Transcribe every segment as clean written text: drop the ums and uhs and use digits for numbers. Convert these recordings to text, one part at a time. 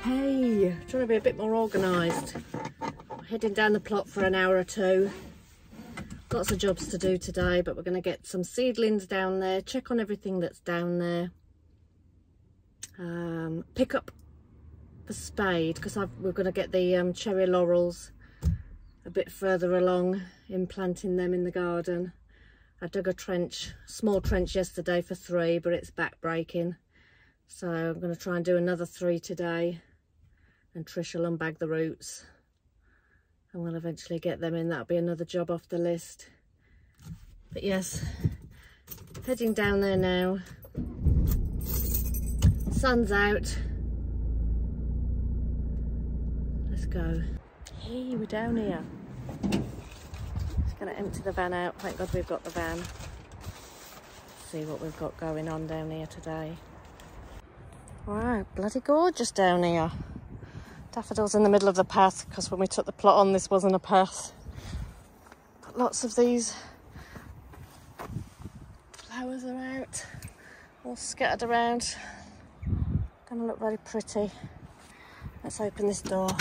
Hey, trying to be a bit more organised. Heading down the plot for an hour or two. Lots of jobs to do today, but we're going to get some seedlings down there, check on everything that's down there. Pick up the spade, because we're going to get the cherry laurels a bit further along in planting them in the garden. I dug a trench, small trench yesterday for 3, but it's back breaking. So I'm going to try and do another 3 today. And Trish will unbag the roots. And we'll eventually get them in. That'll be another job off the list. But yes, heading down there now. Sun's out. Let's go. Hey, we're down here. Just going to empty the van out. Thank God we've got the van. See what we've got going on down here today. Wow, bloody gorgeous down here. Daffodils in the middle of the path, because when we took the plot on, this wasn't a path. But lots of these flowers are out, all scattered around. Gonna look very pretty. Let's open this door.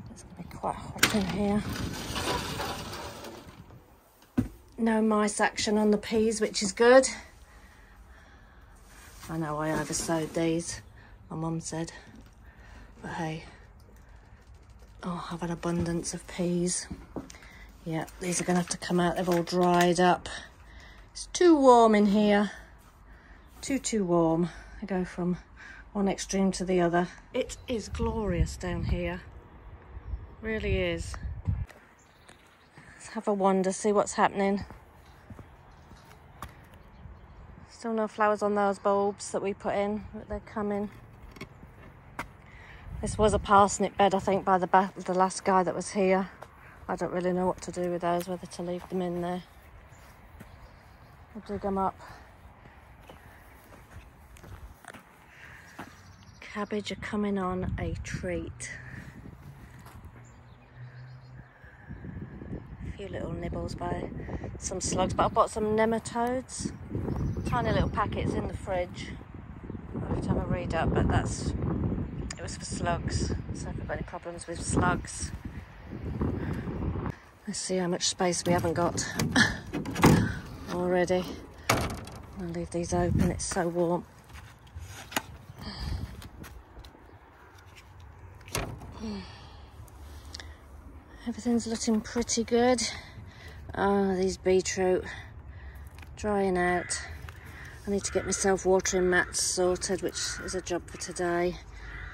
It's gonna be quite hot in here. No mice action on the peas, which is good. I know I oversowed these, my mum said. But hey, I'll have an abundance of peas. Yeah, these are going to have to come out. They've all dried up. It's too warm in here. Too warm. I go from one extreme to the other. It is glorious down here. Really is. Let's have a wander, see what's happening. Still no flowers on those bulbs that we put in, but they're coming. This was a parsnip bed, I think, by the last guy that was here. I don't really know what to do with those, whether to leave them in there. I'll dig them up. Cabbage are coming on a treat. A few little nibbles by some slugs, but I've got some nematodes. Tiny little packets in the fridge. I'll have to have a read up, but it was for slugs, so if we've got any problems with slugs. Let's see how much space we haven't got already. I'll leave these open, it's so warm. Everything's looking pretty good. Oh, these beetroot drying out. I need to get myself watering mats sorted, which is a job for today.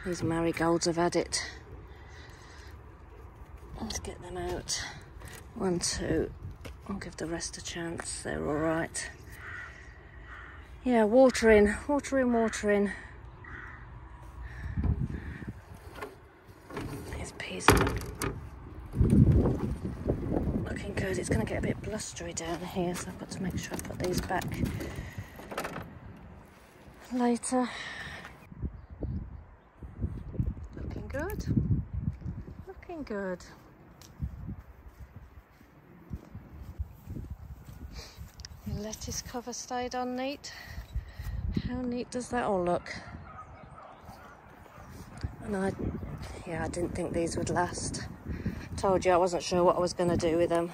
These marigolds have had it. Let's get them out. 1, 2. I'll give the rest a chance. They're all right. Yeah, watering. These peas are looking good. It's going to get a bit blustery down here, so I've got to make sure I put these back later. Looking good. The lettuce cover stayed on neat. How neat does that all look? And I didn't think these would last. Told you I wasn't sure what I was going to do with them.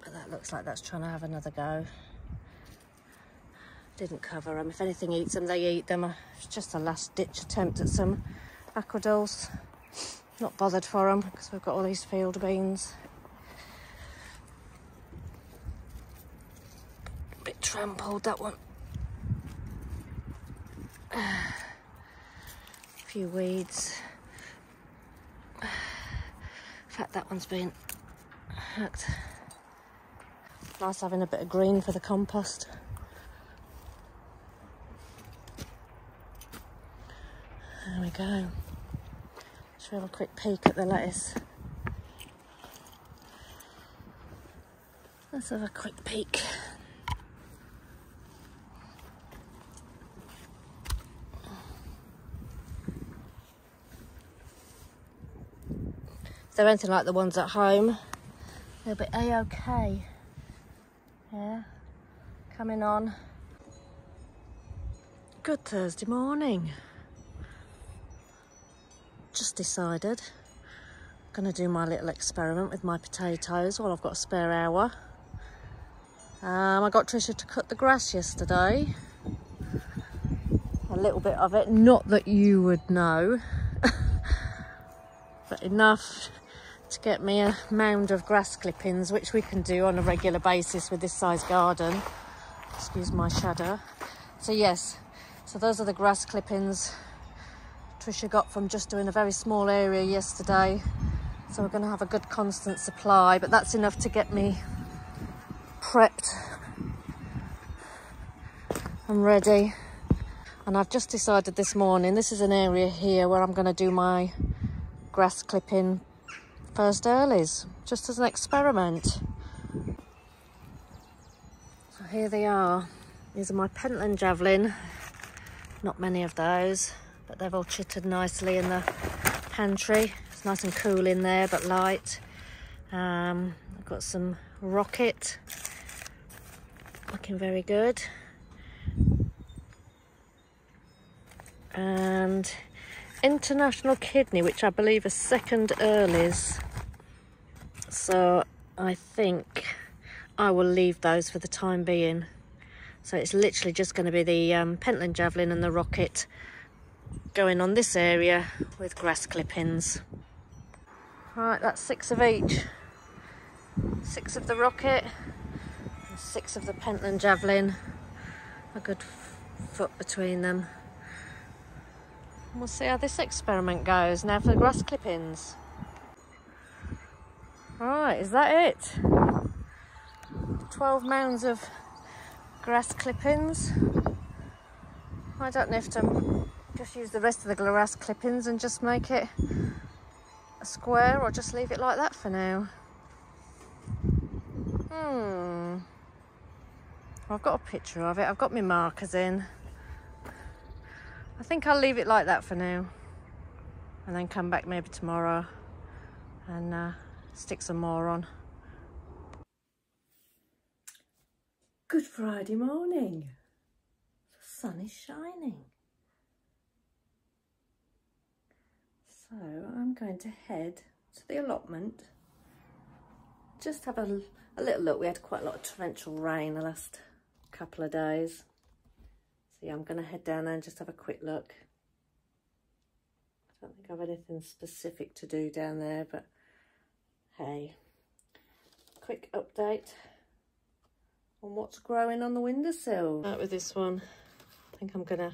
But that looks like that's trying to have another go. Didn't cover them. If anything eats them, they eat them. It's just a last ditch attempt at some aquadulls. Not bothered for them because we've got all these field beans. A bit trampled, that one. A few weeds. In fact, that one's been hacked. Nice having a bit of green for the compost. There we go. Let's have a quick peek at the lettuce. Let's have a quick peek. If they're anything like the ones at home, they'll be a-okay. Yeah, coming on. Good Thursday morning. Just decided I'm going to do my little experiment with my potatoes while I've got a spare hour. I got Trisha to cut the grass yesterday. A little bit of it, not that you would know, but enough to get me a mound of grass clippings, which we can do on a regular basis with this size garden. Excuse my shadow. So yes, so those are the grass clippings Trisha got from just doing a very small area yesterday. So we're going to have a good constant supply, but that's enough to get me prepped and ready. And I've just decided this morning, this is an area here where I'm going to do my grass clipping first earlies, just as an experiment. So here they are. These are my Pentland Javelin. Not many of those, but they've all chittered nicely in the pantry. It's nice and cool in there, but light. I've got some Rocket, looking very good. And International Kidney, which I believe is second earlies. So I think I will leave those for the time being. So it's literally just going to be the Pentland Javelin and the Rocket going on this area with grass clippings. Right, that's 6 of each. 6 of the Rocket and 6 of the Pentland Javelin. A good foot between them. And we'll see how this experiment goes. Now for the grass clippings. Right, is that it? 12 mounds of grass clippings. I don't know if to just use the rest of the grass clippings and just make it a square, or just leave it like that for now. I've got a picture of it. I've got my markers in. I think I'll leave it like that for now, and then come back maybe tomorrow and stick some more on. Good Friday morning. The sun is shining. So I'm going to head to the allotment. Just have a little look. We had quite a lot of torrential rain the last couple of days. So yeah, I'm going to head down there and just have a quick look. I don't think I have anything specific to do down there, but hey, quick update on what's growing on the windowsill. Start with this one. I think I'm going to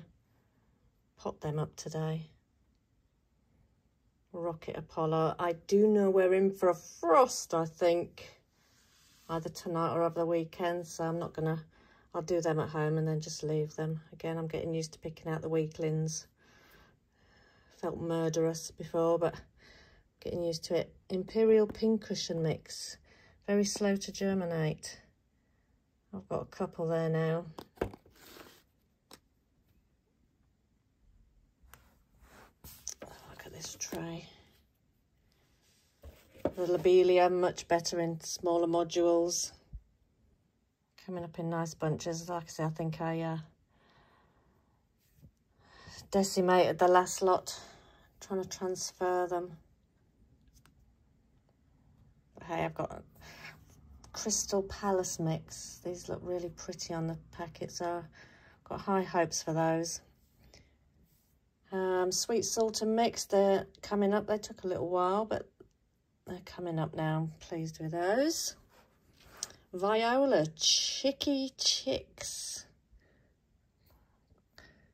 pot them up today. Rocket Apollo. I do know we're in for a frost, I think, either tonight or over the weekend, so I'm not gonna, I'll do them at home and then just leave them. Again, I'm getting used to picking out the weaklings. Felt murderous before, but getting used to it. Imperial Pincushion mix, very slow to germinate. I've got a couple there now. Look at this tray. The lobelia, much better in smaller modules. Coming up in nice bunches. Like I say, I think I decimated the last lot, trying to transfer them. But hey, I've got a Crystal Palace mix. These look really pretty on the packet, so I've got high hopes for those. Sweet Salt and Mix, they're coming up. They took a little while, but they're coming up now. I'm pleased with those. Viola Chicky Chicks.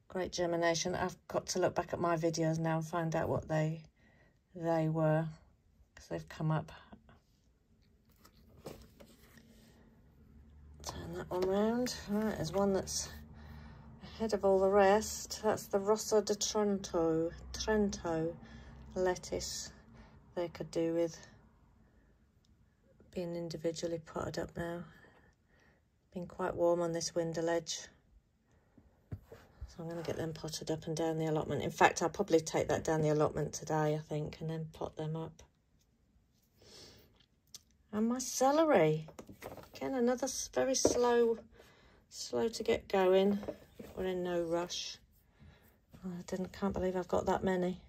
Great germination. I've got to look back at my videos now and find out what they were, because they've come up. Turn that one round. Right, there's one that's ahead of all the rest. That's the Rosso di Trento lettuce. They could do with being individually potted up now. Been quite warm on this window ledge, so I'm going to get them potted up and down the allotment. In fact, I'll probably take that down the allotment today, I think, and then pot them up. And my celery, again, another very slow to get going. We're in no rush. Can't believe I've got that many.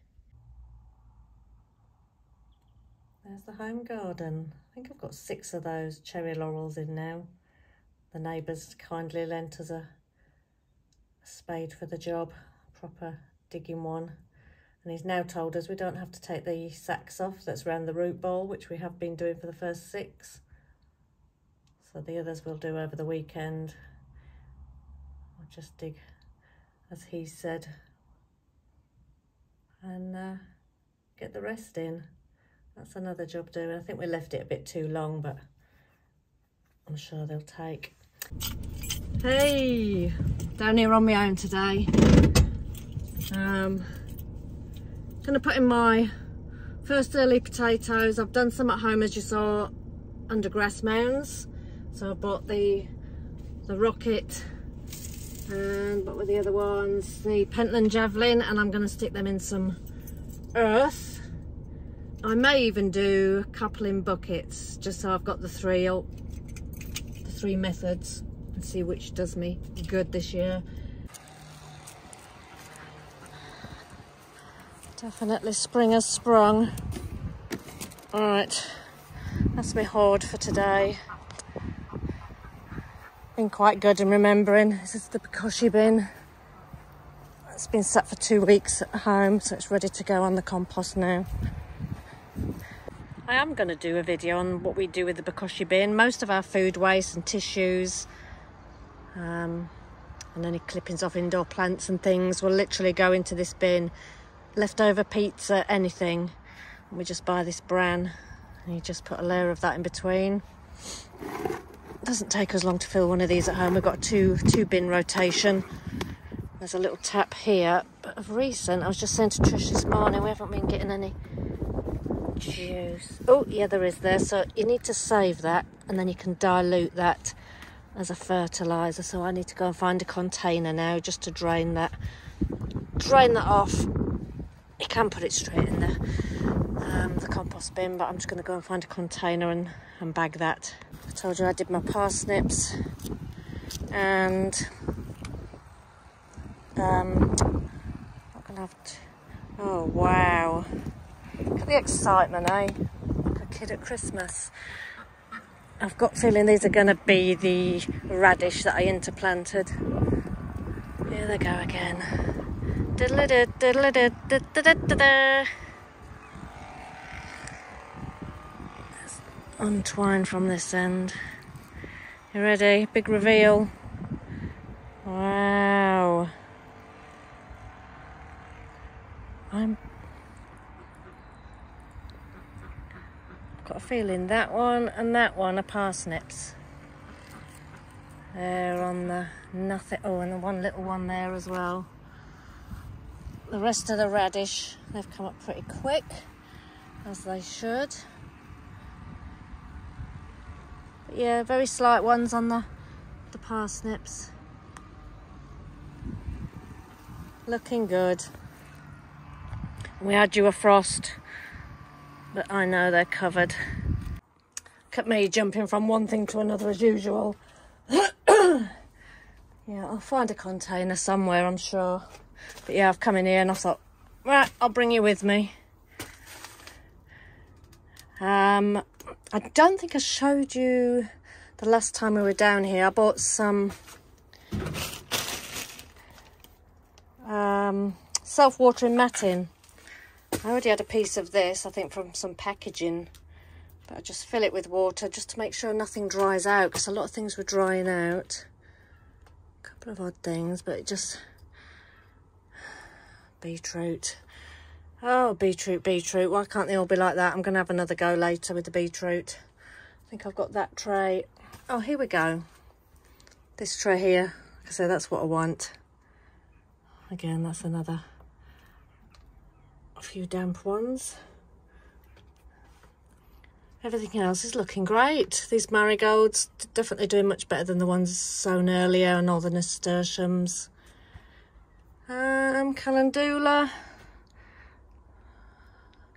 There's the home garden. I think I've got 6 of those cherry laurels in now. The neighbours kindly lent us a spade for the job, a proper digging one. And he's now told us we don't have to take the sacks off that's round the root ball, which we have been doing for the first 6. So the others we'll do over the weekend. I'll just dig as he said and get the rest in. That's another job doing. I think we left it a bit too long, but I'm sure they'll take. Hey, down here on my own today. Gonna put in my first early potatoes. I've done some at home, as you saw, under grass mounds. So I bought the rocket and what were the other ones? The Pentland Javelin, and I'm gonna stick them in some earth. I may even do a couple in buckets, just so I've got the three methods, and see which does me good this year. Definitely spring has sprung. All right, that's my hoard for today. Been quite good in remembering. This is the bokashi bin. It's been sat for 2 weeks at home, so it's ready to go on the compost now. I am going to do a video on what we do with the bokashi bin. Most of our food waste and tissues and any clippings off indoor plants and things will literally go into this bin. Leftover pizza, anything. And we just buy this bran and you just put a layer of that in between. It doesn't take us long to fill one of these at home. We've got two bin rotation. There's a little tap here, but of recent, I was just saying to Trish this morning, we haven't been getting any juice. Oh yeah, there is there. So you need to save that, and then you can dilute that as a fertilizer. So I need to go and find a container now just to drain that off. You can put it straight in the compost bin, but I'm just going to go and find a container and bag that. I told you I did my parsnips, and I'm gonna have to. Oh wow! Look at the excitement, eh? Like a kid at Christmas. I've got a feeling these are going to be the radish that I interplanted. Here they go again. Untwine from this end. You ready? Big reveal. Wow. I've got a feeling that one and that one are parsnips. They're on the nothing. Oh, and the one little one there as well. The rest of the radish, they've come up pretty quick, as they should. But yeah, very slight ones on the parsnips. Looking good. We had you a frost, but I know they're covered. Look at me jumping from one thing to another as usual. Yeah, I'll find a container somewhere, I'm sure. But yeah, I've come in here and I thought, right, I'll bring you with me. I don't think I showed you the last time we were down here. I bought some self-watering matting. I already had a piece of this, I think from some packaging, but I just fill it with water just to make sure nothing dries out, because a lot of things were drying out. A couple of odd things, but it just... Beetroot. Oh, beetroot. Why can't they all be like that? I'm going to have another go later with the beetroot. I think I've got that tray. Oh, here we go. This tray here. Like I say, that's what I want. Again, that's a few damp ones. Everything else is looking great. These marigolds definitely doing much better than the ones sown earlier, and all the nasturtiums. Calendula,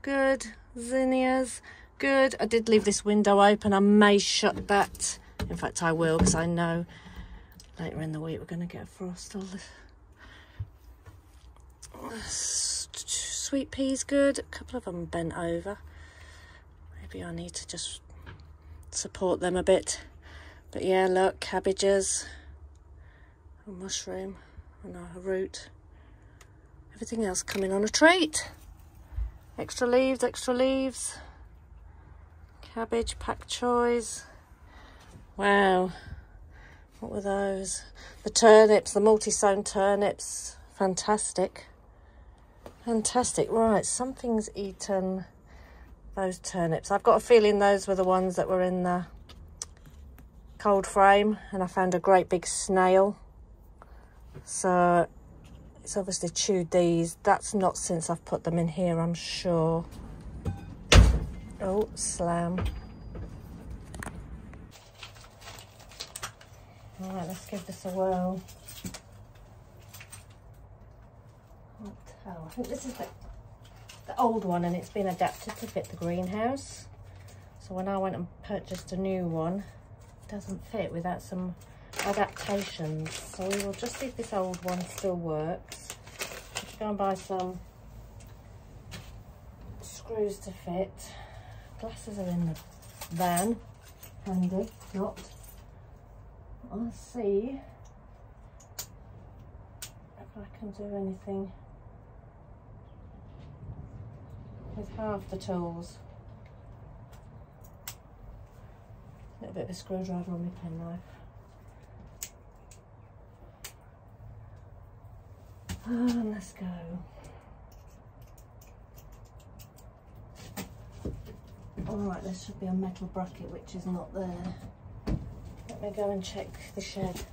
good. Zinnias, good. I did leave this window open. I may shut that. In fact, I will, because I know later in the week we're going to get a frost. Sweet peas good. A couple of them bent over. Maybe I need to just support them a bit. But yeah, look, cabbages, a mushroom, and a root. Everything else coming on a treat. Extra leaves. Cabbage, pak choys. Wow, what were those? The turnips, the multi-sown turnips. Fantastic. Right, something's eaten those turnips. I've got a feeling those were the ones that were in the cold frame, and I found a great big snail. So it's obviously chewed these. That's not since I've put them in here, I'm sure. Oh, slam. All right, let's give this a whirl. I think this is the old one, and it's been adapted to fit the greenhouse. So when I went and purchased a new one, it doesn't fit without some adaptations. So we will just see if this old one still works. Let's go and buy some screws to fit. Glasses are in the van, handy, not. I'll see if I can do anything with half the tools. A little bit of a screwdriver on my penknife. And let's go. Alright, there should be a metal bracket which is not there. Let me go and check the shed.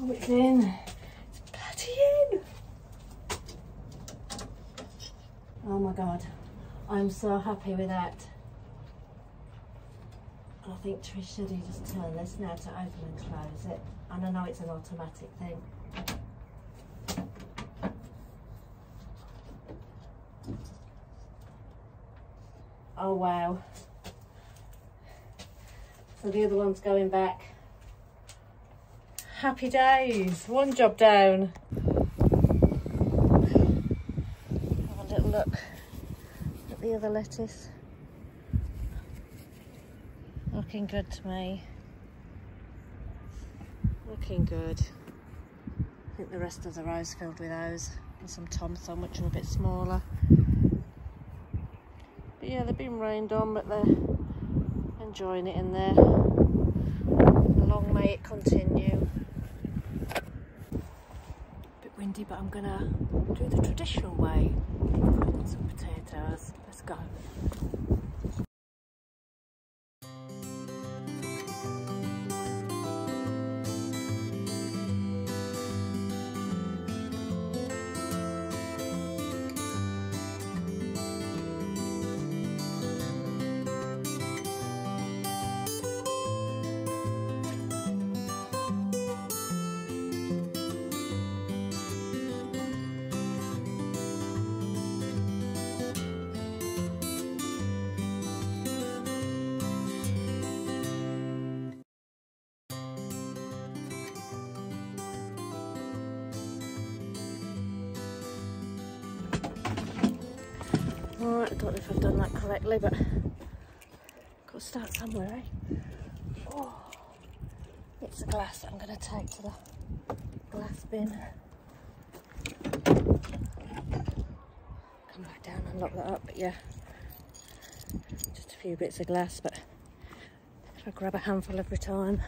Oh, it's in. It's bloody in. Oh my God. I'm so happy with that. I think Trish said you just turn this now to open and close it. And I know it's an automatic thing. Oh wow. So the other one's going back. Happy days, one job down. Have a little look at the other lettuce. Looking good to me. Looking good. I think the rest of the row's filled with those. And some Tom Thumb, which are a bit smaller. But yeah, they've been rained on, but they're enjoying it in there. Long may it continue. Bit windy, but I'm gonna do the traditional way. Put in some potatoes. Let's go. Alright, I don't know if I've done that correctly, but got to start somewhere, eh? Oh, it's a glass that I'm going to take to the glass bin. Come back down and lock that up, but yeah, just a few bits of glass, but if I grab a handful every time.